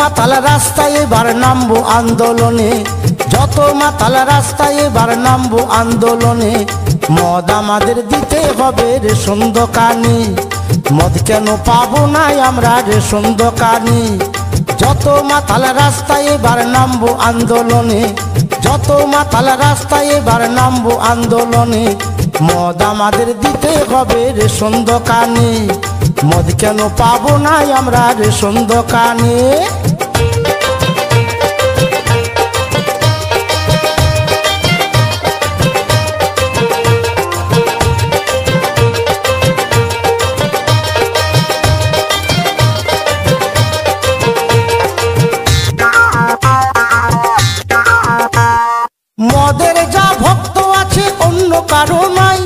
মাতাল রাস্তায় এবার নামবো আন্দোলনে, যত মাতাল রাস্তায় এবার নামবো আন্দোলনে। মদ আমাদের দিতে হবে রেশন দোকানে, মদ কেন পাবো না আমরা রেশন দোকানে। যত মাতাল রাস্তায় এবার নামবো আন্দোলনে, যত মাতাল রাস্তায় এবার নামবো আন্দোলনে। মদ আমাদের দিতে হবে রেশন দোকানে, মদ কেন পাবো না আমরা রেশন দোকানে। মদের যা ভক্ত আছে অন্য কারো নাই,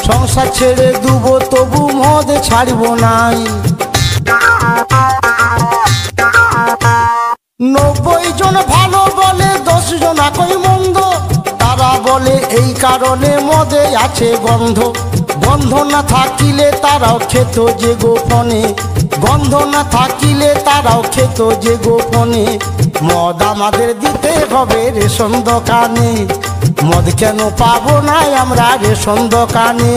সংসার ছেড়ে দুবো তবু মদ ছাড়ব নাই। 90 জন ভালো বলে 10 জন একই মন্দ, তারা বলে এই কারণে মদে আছে গন্ধ। গন্ধ না থাকিলে তারাও খেত যে গোপনে, গন্ধ না থাকিলে তারাও খেত যে গোপনে। মদ আমাদের দিতে হবে রেশন দোকানে, মদ কেন পাবো না আমরা রেশন দোকানে।